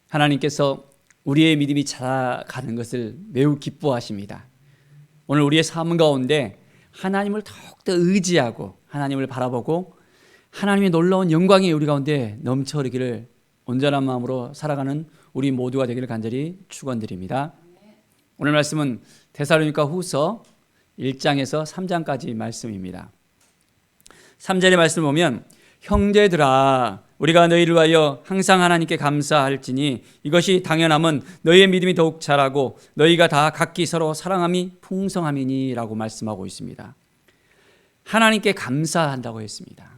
하나님께서 우리의 믿음이 자라가는 것을 매우 기뻐하십니다. 오늘 우리의 삶 가운데 하나님을 더욱더 의지하고 하나님을 바라보고 하나님의 놀라운 영광이 우리 가운데 넘쳐 흐르기를 온전한 마음으로 살아가는 우리 모두가 되기를 간절히 축원드립니다. 오늘 말씀은 데살로니가 후서 1장에서 3장까지 말씀입니다. 3절의 말씀을 보면 형제들아 우리가 너희를 위하여 항상 하나님께 감사할지니 이것이 당연함은 너희의 믿음이 더욱 자라고 너희가 다 각기 서로 사랑함이 풍성함이니 라고 말씀하고 있습니다. 하나님께 감사한다고 했습니다.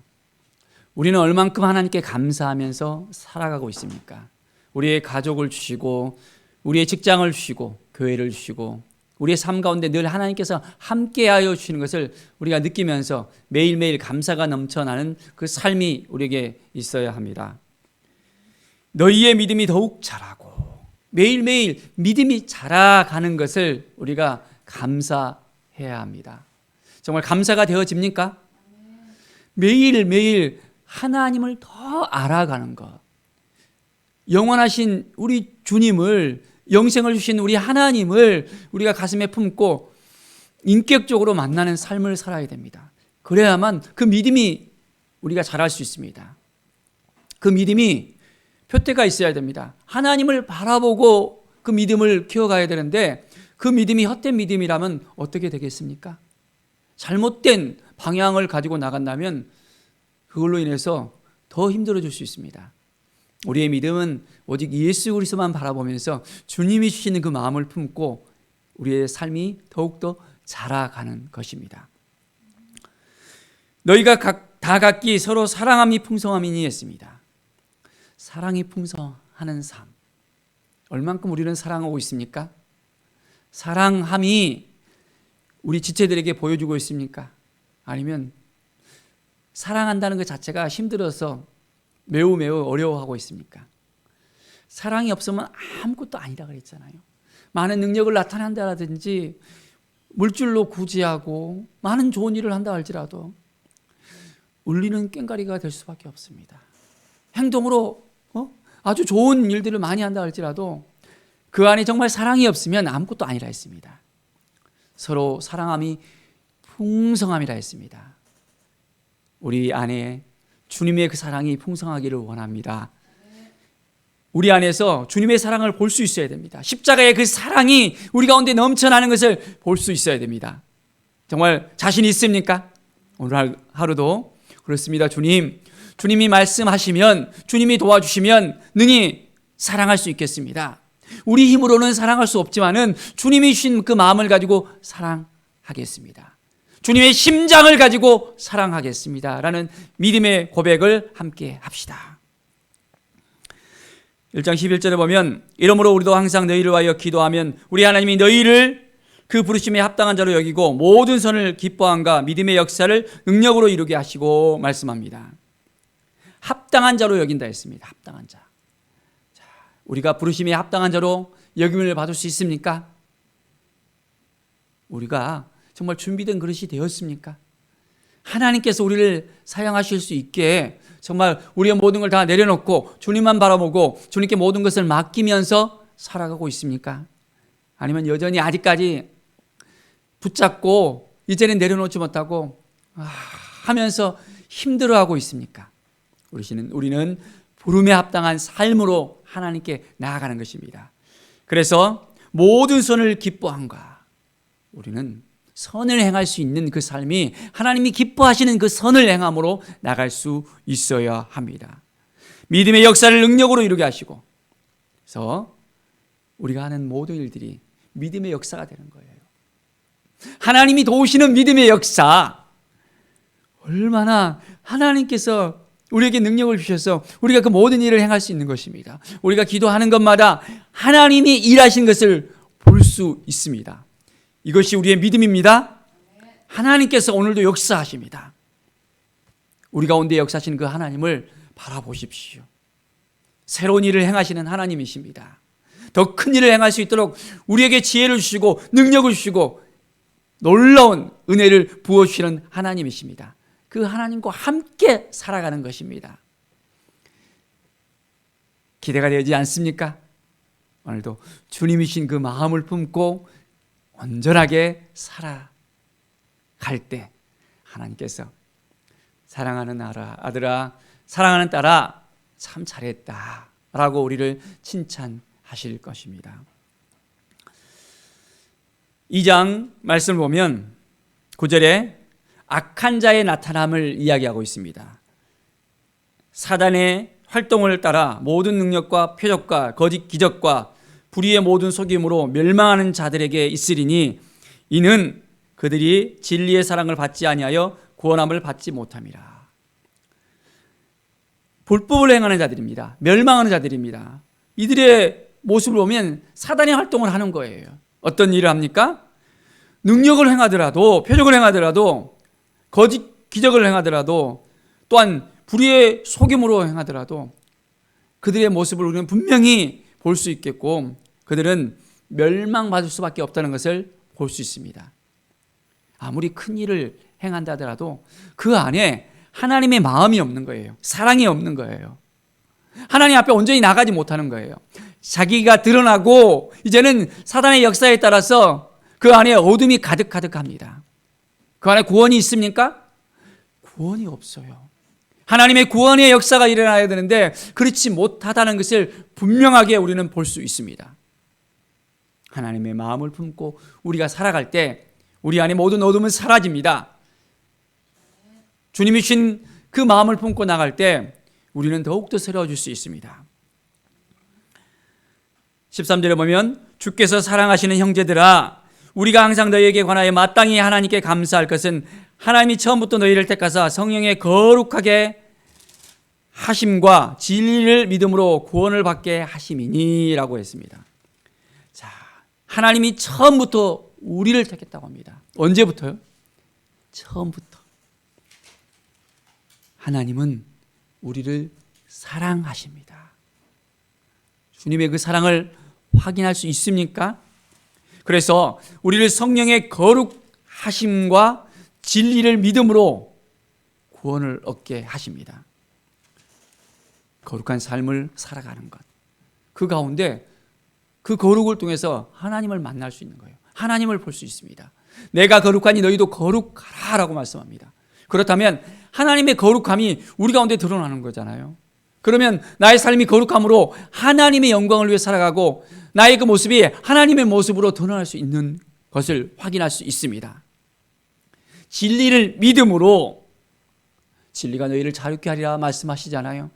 우리는 얼만큼 하나님께 감사하면서 살아가고 있습니까? 우리의 가족을 주시고 우리의 직장을 주시고 교회를 주시고 우리의 삶 가운데 늘 하나님께서 함께하여 주시는 것을 우리가 느끼면서 매일매일 감사가 넘쳐나는 그 삶이 우리에게 있어야 합니다. 너희의 믿음이 더욱 자라고 매일매일 믿음이 자라가는 것을 우리가 감사해야 합니다. 정말 감사가 되어집니까? 매일매일 하나님을 더 알아가는 것, 영원하신 우리 주님을, 영생을 주신 우리 하나님을 우리가 가슴에 품고 인격적으로 만나는 삶을 살아야 됩니다. 그래야만 그 믿음이 우리가 자랄 수 있습니다. 그 믿음이 표대가 있어야 됩니다. 하나님을 바라보고 그 믿음을 키워가야 되는데 그 믿음이 헛된 믿음이라면 어떻게 되겠습니까? 잘못된 방향을 가지고 나간다면 그걸로 인해서 더 힘들어질 수 있습니다. 우리의 믿음은 오직 예수 그리스도만 바라보면서 주님이 주시는 그 마음을 품고 우리의 삶이 더욱더 자라가는 것입니다. 너희가 다 각기 서로 사랑함이 풍성함이니 했습니다. 사랑이 풍성하는 삶, 얼만큼 우리는 사랑하고 있습니까? 사랑함이 우리 지체들에게 보여주고 있습니까? 아니면 사랑한다는 것 자체가 힘들어서 매우 어려워하고 있습니까? 사랑이 없으면 아무것도 아니라 그랬잖아요. 많은 능력을 나타낸다라든지 물질로 구제하고 많은 좋은 일을 한다 할지라도 울리는 꽹과리가 될 수밖에 없습니다. 행동으로 아주 좋은 일들을 많이 한다 할지라도 그 안에 정말 사랑이 없으면 아무것도 아니라 했습니다. 서로 사랑함이 풍성함이라 했습니다. 우리 안에 주님의 그 사랑이 풍성하기를 원합니다. 우리 안에서 주님의 사랑을 볼 수 있어야 됩니다. 십자가의 그 사랑이 우리 가운데 넘쳐나는 것을 볼 수 있어야 됩니다. 정말 자신 있습니까? 오늘 하루도 그렇습니다. 주님이 말씀하시면, 주님이 도와주시면 능히 사랑할 수 있겠습니다. 우리 힘으로는 사랑할 수 없지만은 주님이 주신 그 마음을 가지고 사랑하겠습니다. 주님의 심장을 가지고 사랑하겠습니다 라는 믿음의 고백을 함께 합시다. 1장 11절에 보면 이러므로 우리도 항상 너희를 위하여 기도하면 우리 하나님이 너희를 그 부르심에 합당한 자로 여기고 모든 선을 기뻐함과 믿음의 역사를 능력으로 이루게 하시고 말씀합니다. 합당한 자로 여긴다 했습니다. 합당한 자. 자, 우리가 부르심에 합당한 자로 여김을 받을 수 있습니까? 우리가 정말 준비된 그릇이 되었습니까? 하나님께서 우리를 사용하실 수 있게 정말 우리의 모든 걸 다 내려놓고 주님만 바라보고 주님께 모든 것을 맡기면서 살아가고 있습니까? 아니면 여전히 아직까지 붙잡고 이제는 내려놓지 못하고 하면서 힘들어하고 있습니까? 우리는 부름에 합당한 삶으로 하나님께 나아가는 것입니다. 그래서 모든 선을 기뻐함과 우리는 선을 행할 수 있는 그 삶이 하나님이 기뻐하시는 그 선을 행함으로 나갈 수 있어야 합니다. 믿음의 역사를 능력으로 이루게 하시고 그래서 우리가 하는 모든 일들이 믿음의 역사가 되는 거예요. 하나님이 도우시는 믿음의 역사, 얼마나 하나님께서 우리에게 능력을 주셔서 우리가 그 모든 일을 행할 수 있는 것입니다. 우리가 기도하는 것마다 하나님이 일하신 것을 볼 수 있습니다. 이것이 우리의 믿음입니다. 하나님께서 오늘도 역사하십니다. 우리 가운데 역사하시는 그 하나님을 바라보십시오. 새로운 일을 행하시는 하나님이십니다. 더 큰 일을 행할 수 있도록 우리에게 지혜를 주시고 능력을 주시고 놀라운 은혜를 부어주시는 하나님이십니다. 그 하나님과 함께 살아가는 것입니다. 기대가 되지 않습니까? 오늘도 주님이신 그 마음을 품고 온전하게 살아갈 때 하나님께서 사랑하는 아들아, 사랑하는 딸아, 참 잘했다 라고 우리를 칭찬하실 것입니다. 2장 말씀을 보면 9절에 악한 자의 나타남을 이야기하고 있습니다. 사단의 활동을 따라 모든 능력과 표적과 거짓 기적과 불의의 모든 속임으로 멸망하는 자들에게 있으리니 이는 그들이 진리의 사랑을 받지 아니하여 구원함을 받지 못함이라. 불법을 행하는 자들입니다. 멸망하는 자들입니다. 이들의 모습을 보면 사단의 활동을 하는 거예요. 어떤 일을 합니까? 능력을 행하더라도, 표적을 행하더라도, 거짓 기적을 행하더라도, 또한 불의의 속임으로 행하더라도 그들의 모습을 우리는 분명히 볼 수 있겠고 그들은 멸망받을 수밖에 없다는 것을 볼 수 있습니다. 아무리 큰 일을 행한다 하더라도 그 안에 하나님의 마음이 없는 거예요. 사랑이 없는 거예요. 하나님 앞에 온전히 나가지 못하는 거예요. 자기가 드러나고 이제는 사단의 역사에 따라서 그 안에 어둠이 가득합니다. 그 안에 구원이 있습니까? 구원이 없어요. 하나님의 구원의 역사가 일어나야 되는데 그렇지 못하다는 것을 분명하게 우리는 볼 수 있습니다. 하나님의 마음을 품고 우리가 살아갈 때 우리 안에 모든 어둠은 사라집니다. 주님이 주신 그 마음을 품고 나갈 때 우리는 더욱더 새로워질 수 있습니다. 13절에 보면 주께서 사랑하시는 형제들아 우리가 항상 너희에게 관하여 마땅히 하나님께 감사할 것은 하나님이 처음부터 너희를 택하사 성령의 거룩하게 하심과 진리를 믿음으로 구원을 받게 하심이니 라고 했습니다. 자, 하나님이 처음부터 우리를 택했다고 합니다. 언제부터요? 처음부터. 하나님은 우리를 사랑하십니다. 주님의 그 사랑을 확인할 수 있습니까? 그래서 우리를 성령의 거룩하심과 진리를 믿음으로 구원을 얻게 하십니다. 거룩한 삶을 살아가는 것. 그 가운데 그 거룩을 통해서 하나님을 만날 수 있는 거예요. 하나님을 볼 수 있습니다. 내가 거룩하니 너희도 거룩하라 라고 말씀합니다. 그렇다면 하나님의 거룩함이 우리 가운데 드러나는 거잖아요. 그러면 나의 삶이 거룩함으로 하나님의 영광을 위해 살아가고 나의 그 모습이 하나님의 모습으로 드러날 수 있는 것을 확인할 수 있습니다. 진리를 믿음으로 진리가 너희를 자유케 하리라 말씀하시잖아요.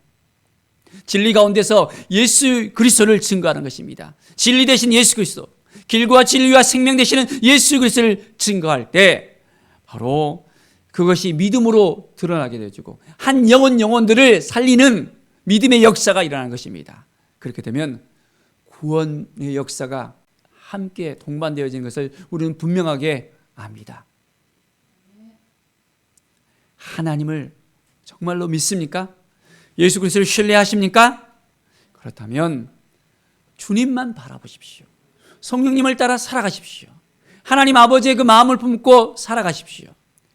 진리 가운데서 예수 그리스도를 증거하는 것입니다. 진리 대신 예수 그리스도, 길과 진리와 생명 되시는 예수 그리스도를 증거할 때 바로 그것이 믿음으로 드러나게 되어지고 한 영혼들을 살리는 믿음의 역사가 일어나는 것입니다. 그렇게 되면 구원의 역사가 함께 동반되어지는 것을 우리는 분명하게 압니다. 하나님을 정말로 믿습니까? 예수 그리스도를 신뢰하십니까? 그렇다면 주님만 바라보십시오. 성령님을 따라 살아가십시오. 하나님 아버지의 그 마음을 품고 살아가십시오.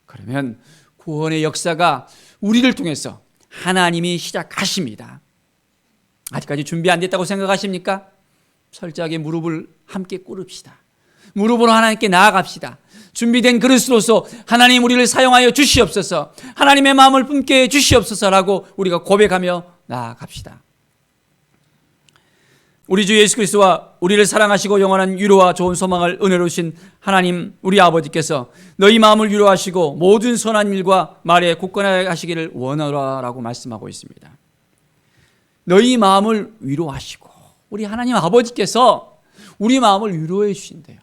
그러면 구원의 역사가 우리를 통해서 하나님이 시작하십니다. 아직까지 준비 안 됐다고 생각하십니까? 철저하게 무릎을 함께 꿇읍시다. 무릎으로 하나님께 나아갑시다. 준비된 그릇으로서 하나님 우리를 사용하여 주시옵소서, 하나님의 마음을 품게 해 주시옵소서라고 우리가 고백하며 나아갑시다. 우리 주 예수 그리스도와 우리를 사랑하시고 영원한 위로와 좋은 소망을 은혜로 주신 하나님 우리 아버지께서 너희 마음을 위로하시고 모든 선한 일과 말에 굳건하게 하시기를 원하라라고 말씀하고 있습니다. 너희 마음을 위로하시고 우리 하나님 아버지께서 우리 마음을 위로해 주신대요.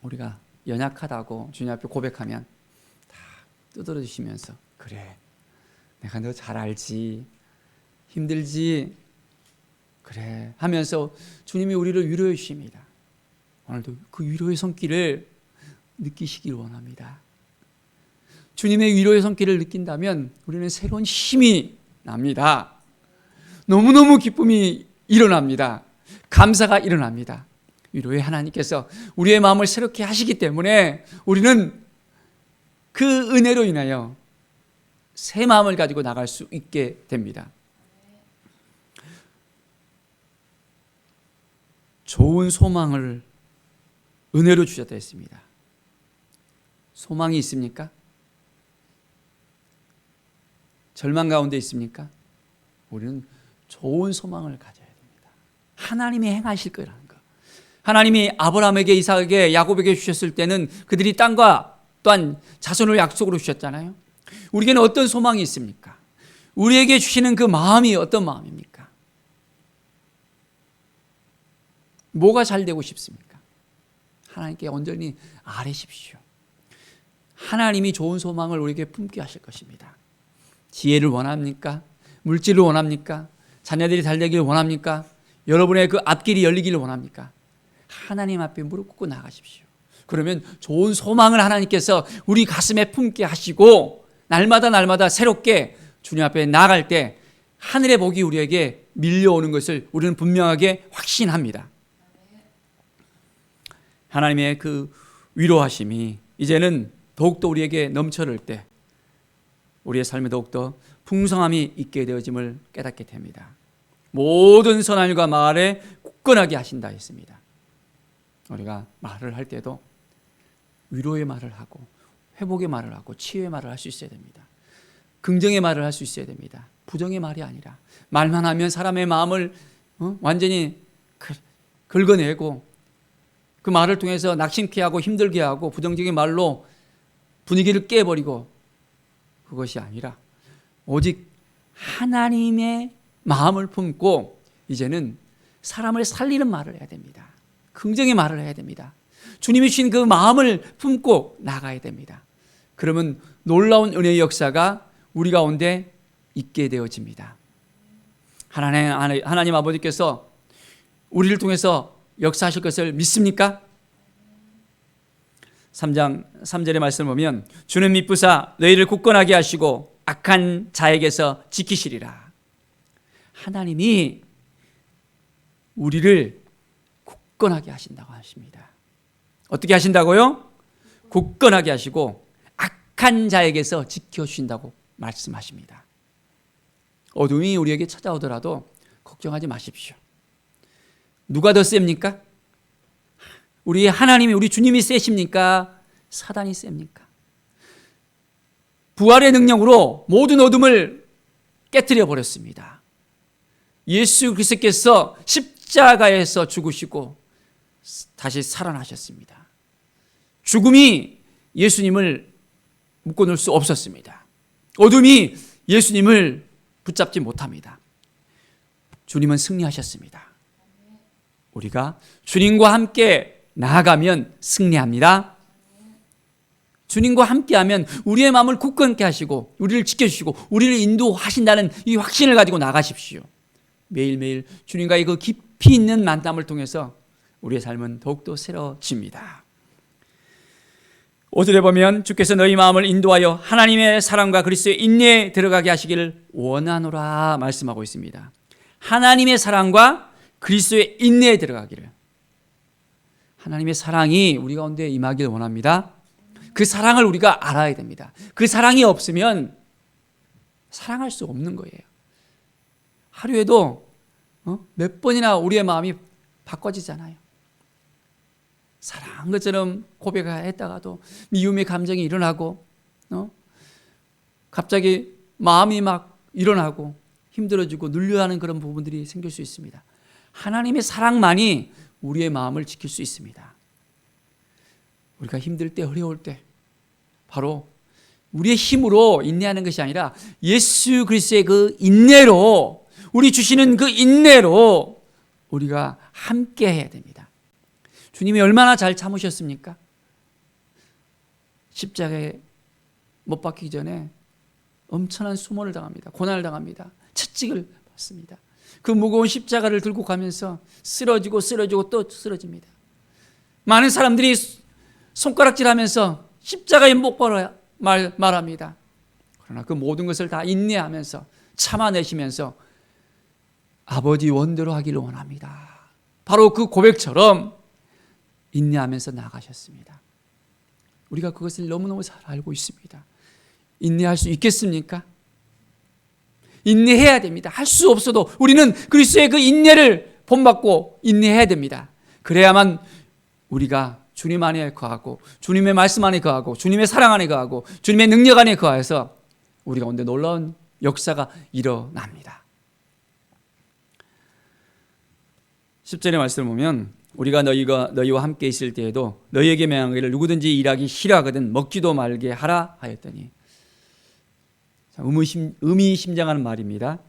우리가 연약하다고 주님 앞에 고백하면 다 두드러 주시면서 그래 내가 너 잘 알지 힘들지 그래 하면서 주님이 우리를 위로해 주십니다. 오늘도 그 위로의 손길을 느끼시길 원합니다. 주님의 위로의 손길을 느낀다면 우리는 새로운 힘이 납니다. 너무너무 기쁨이 일어납니다. 감사가 일어납니다. 위로의 하나님께서 우리의 마음을 새롭게 하시기 때문에 우리는 그 은혜로 인하여 새 마음을 가지고 나갈 수 있게 됩니다. 좋은 소망을 은혜로 주셨다 했습니다. 소망이 있습니까? 절망 가운데 있습니까? 우리는 좋은 소망을 가져야 됩니다. 하나님이 행하실 거라는 거. 하나님이 아브라함에게, 이삭에게, 야곱에게 주셨을 때는 그들이 땅과 또한 자손을 약속으로 주셨잖아요. 우리에게는 어떤 소망이 있습니까? 우리에게 주시는 그 마음이 어떤 마음입니까? 뭐가 잘 되고 싶습니까? 하나님께 온전히 아뢰십시오. 하나님이 좋은 소망을 우리에게 품게 하실 것입니다. 지혜를 원합니까? 물질을 원합니까? 자녀들이 잘 되기를 원합니까? 여러분의 그 앞길이 열리기를 원합니까? 하나님 앞에 무릎 꿇고 나가십시오. 그러면 좋은 소망을 하나님께서 우리 가슴에 품게 하시고 날마다 새롭게 주님 앞에 나아갈 때 하늘의 복이 우리에게 밀려오는 것을 우리는 분명하게 확신합니다. 하나님의 그 위로하심이 이제는 더욱더 우리에게 넘쳐날 때 우리의 삶에 더욱더 풍성함이 있게 되어짐을 깨닫게 됩니다. 모든 선한 일과 말에 굳건하게 하신다 했습니다. 우리가 말을 할 때도 위로의 말을 하고 회복의 말을 하고 치유의 말을 할 수 있어야 됩니다. 긍정의 말을 할 수 있어야 됩니다. 부정의 말이 아니라 말만 하면 사람의 마음을 완전히 긁어내고 그 말을 통해서 낙심케 하고 힘들게 하고 부정적인 말로 분위기를 깨버리고 그것이 아니라 오직 하나님의 마음을 품고 이제는 사람을 살리는 말을 해야 됩니다. 긍정의 말을 해야 됩니다. 주님이 주신 그 마음을 품고 나가야 됩니다. 그러면 놀라운 은혜의 역사가 우리 가운데 있게 되어집니다. 하나님 아버지께서 우리를 통해서 역사하실 것을 믿습니까? 3장 3절의 말씀을 보면 주는 미쁘사 너희를 굳건하게 하시고 악한 자에게서 지키시리라. 하나님이 우리를 굳건하게 하신다고 하십니다. 어떻게 하신다고요? 굳건하게 하시고 악한 자에게서 지켜주신다고 말씀하십니다. 어둠이 우리에게 찾아오더라도 걱정하지 마십시오. 누가 더 셉니까? 우리 하나님이, 우리 주님이 세십니까? 사단이 셉니까? 부활의 능력으로 모든 어둠을 깨트려 버렸습니다. 예수 그리스도께서 십자가에서 죽으시고 다시 살아나셨습니다. 죽음이 예수님을 묶어놓을 수 없었습니다. 어둠이 예수님을 붙잡지 못합니다. 주님은 승리하셨습니다. 우리가 주님과 함께 나아가면 승리합니다. 주님과 함께하면 우리의 마음을 굳건케 하시고 우리를 지켜주시고 우리를 인도하신다는 이 확신을 가지고 나가십시오. 매일매일 주님과의 그 깊이 있는 만남을 통해서 우리의 삶은 더욱더 새로워집니다. 5절에 보면 주께서 너희 마음을 인도하여 하나님의 사랑과 그리스도의 인내에 들어가게 하시기를 원하노라 말씀하고 있습니다. 하나님의 사랑과 그리스도의 인내에 들어가기를. 하나님의 사랑이 우리 가운데 임하기를 원합니다. 그 사랑을 우리가 알아야 됩니다. 그 사랑이 없으면 사랑할 수 없는 거예요. 하루에도 몇 번이나 우리의 마음이 바꿔지잖아요. 사랑한 것처럼 고백했다가도 미움의 감정이 일어나고 갑자기 마음이 막 일어나고 힘들어지고 눌려하는 그런 부분들이 생길 수 있습니다. 하나님의 사랑만이 우리의 마음을 지킬 수 있습니다. 우리가 힘들 때, 어려울 때 바로 우리의 힘으로 인내하는 것이 아니라 예수 그리스도의 그 인내로, 우리 주시는 그 인내로 우리가 함께 해야 됩니다. 주님이 얼마나 잘 참으셨습니까? 십자가에 못 박히기 전에 엄청난 수모를 당합니다. 고난을 당합니다. 채찍을 받습니다. 그 무거운 십자가를 들고 가면서 쓰러지고 또 쓰러집니다. 많은 사람들이 손가락질하면서 십자가에 못 박으라 말합니다. 그러나 그 모든 것을 다 인내하면서 참아내시면서 아버지 원대로 하기를 원합니다. 바로 그 고백처럼 인내하면서 나가셨습니다. 우리가 그것을 너무너무 잘 알고 있습니다. 인내할 수 있겠습니까? 인내해야 됩니다. 할 수 없어도 우리는 그리스도의 그 인내를 본받고 인내해야 됩니다. 그래야만 우리가 주님 안에 거하고 주님의 말씀 안에 거하고 주님의 사랑 안에 거하고 주님의 능력 안에 거해서 우리 가운데 놀라운 역사가 일어납니다. 10절의 말씀을 보면 우리가 너희와 함께 있을 때에도 너희에게 명하기를 누구든지 일하기 싫어하거든 먹지도 말게 하라 하였더니, 의미심장하는 말입니다.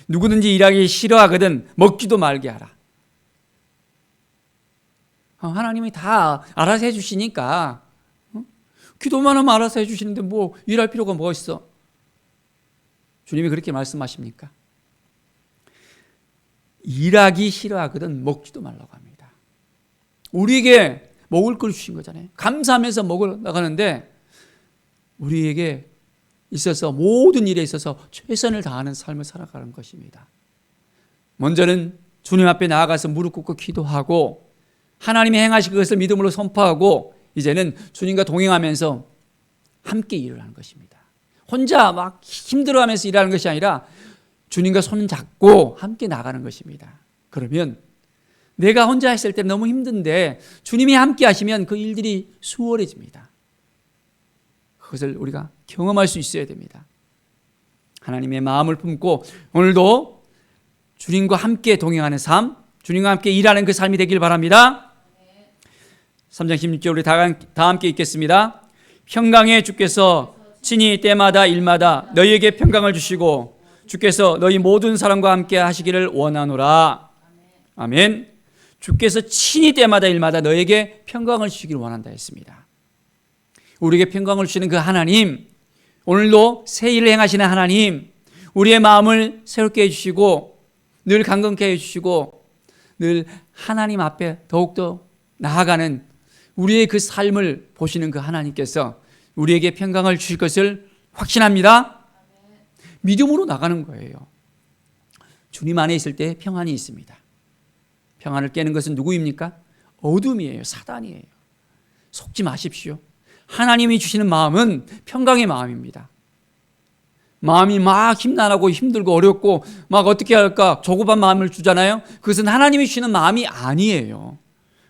누구든지 일하기 싫어하거든 먹지도 말게 하라. 하나님이 다 알아서 해주시니까, 기도만 하면 알아서 해주시는데 뭐 일할 필요가 뭐가 있어? 주님이 그렇게 말씀하십니까? 일하기 싫어하거든 먹지도 말라고 합니다. 우리에게 먹을 걸 주신 거잖아요. 감사하면서 먹으러 나가는데 우리에게 있어서 모든 일에 있어서 최선을 다하는 삶을 살아가는 것입니다. 먼저는 주님 앞에 나아가서 무릎 꿇고 기도하고 하나님이 행하실 것을 믿음으로 선포하고 이제는 주님과 동행하면서 함께 일을 하는 것입니다. 혼자 막 힘들어하면서 일하는 것이 아니라 주님과 손 잡고 함께 나가는 것입니다. 그러면 내가 혼자 했을 때 너무 힘든데 주님이 함께 하시면 그 일들이 수월해집니다. 그것을 우리가 경험할 수 있어야 됩니다. 하나님의 마음을 품고 오늘도 주님과 함께 동행하는 삶, 주님과 함께 일하는 그 삶이 되길 바랍니다. 3장 16절 우리 다 함께 읽겠습니다. 평강의 주께서 친히 때마다 일마다 너희에게 평강을 주시고 주께서 너희 모든 사람과 함께 하시기를 원하노라. 아멘. 주께서 친히 때마다 일마다 너에게 평강을 주시기를 원한다 했습니다. 우리에게 평강을 주시는 그 하나님, 오늘도 새 일을 행하시는 하나님, 우리의 마음을 새롭게 해주시고 늘 강건케 해주시고 늘 하나님 앞에 더욱더 나아가는 우리의 그 삶을 보시는 그 하나님께서 우리에게 평강을 주실 것을 확신합니다. 믿음으로 나가는 거예요. 주님 안에 있을 때 평안이 있습니다. 평안을 깨는 것은 누구입니까? 어둠이에요. 사단이에요. 속지 마십시오. 하나님이 주시는 마음은 평강의 마음입니다. 마음이 막 힘나고 힘들고 어렵고 막 어떻게 할까 조급한 마음을 주잖아요. 그것은 하나님이 주시는 마음이 아니에요.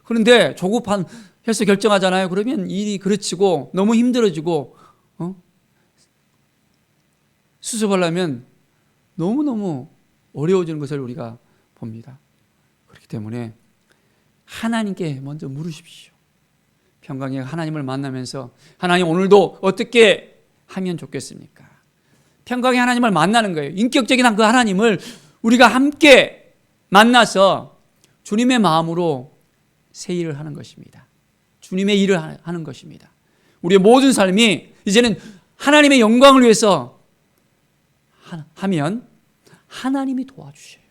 그런데 조급한 해서 결정하잖아요. 그러면 일이 그르치고 너무 힘들어지고 수습하려면 너무너무 어려워지는 것을 우리가 봅니다. 그렇기 때문에 하나님께 먼저 물으십시오. 평강의 하나님을 만나면서 하나님 오늘도 어떻게 하면 좋겠습니까? 평강의 하나님을 만나는 거예요. 인격적인 그 하나님을 우리가 함께 만나서 주님의 마음으로 새 일을 하는 것입니다. 주님의 일을 하는 것입니다. 우리의 모든 삶이 이제는 하나님의 영광을 위해서 하면 하나님이 도와주셔요.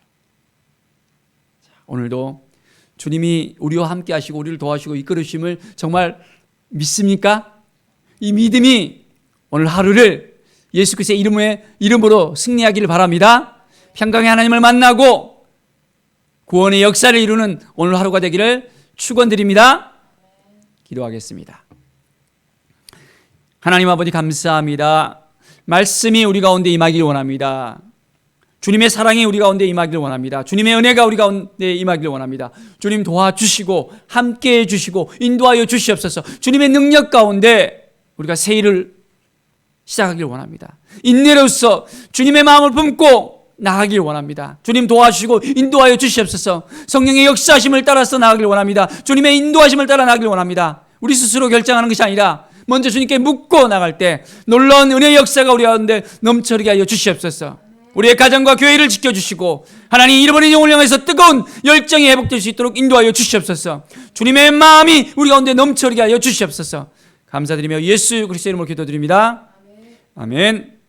오늘도 주님이 우리와 함께 하시고 우리를 도와주시고 이끌으심을 정말 믿습니까? 이 믿음이 오늘 하루를 예수 그리스도의 이름으로 승리하기를 바랍니다. 평강의 하나님을 만나고 구원의 역사를 이루는 오늘 하루가 되기를 축원드립니다. 기도하겠습니다. 하나님 아버지 감사합니다. 말씀이 우리 가운데 임하기를 원합니다. 주님의 사랑이 우리 가운데 임하기를 원합니다. 주님의 은혜가 우리 가운데 임하기를 원합니다. 주님 도와주시고 함께해 주시고 인도하여 주시옵소서. 주님의 능력 가운데 우리가 새 일을 시작하기를 원합니다. 인내로서 주님의 마음을 품고 나아가길 원합니다. 주님 도와주시고 인도하여 주시옵소서. 성령의 역사하심을 따라서 나아가길 원합니다. 주님의 인도하심을 따라 나아가길 원합니다. 우리 스스로 결정하는 것이 아니라 먼저 주님께 묻고 나갈 때 놀라운 은혜의 역사가 우리 가운데 넘쳐나게 하여 주시옵소서. 우리의 가정과 교회를 지켜주시고 하나님 잃어버린 영혼을 향해서 뜨거운 열정이 회복될 수 있도록 인도하여 주시옵소서. 주님의 마음이 우리 가운데 넘쳐나게 하여 주시옵소서. 감사드리며 예수 그리스도의 이름으로 기도드립니다. 아멘.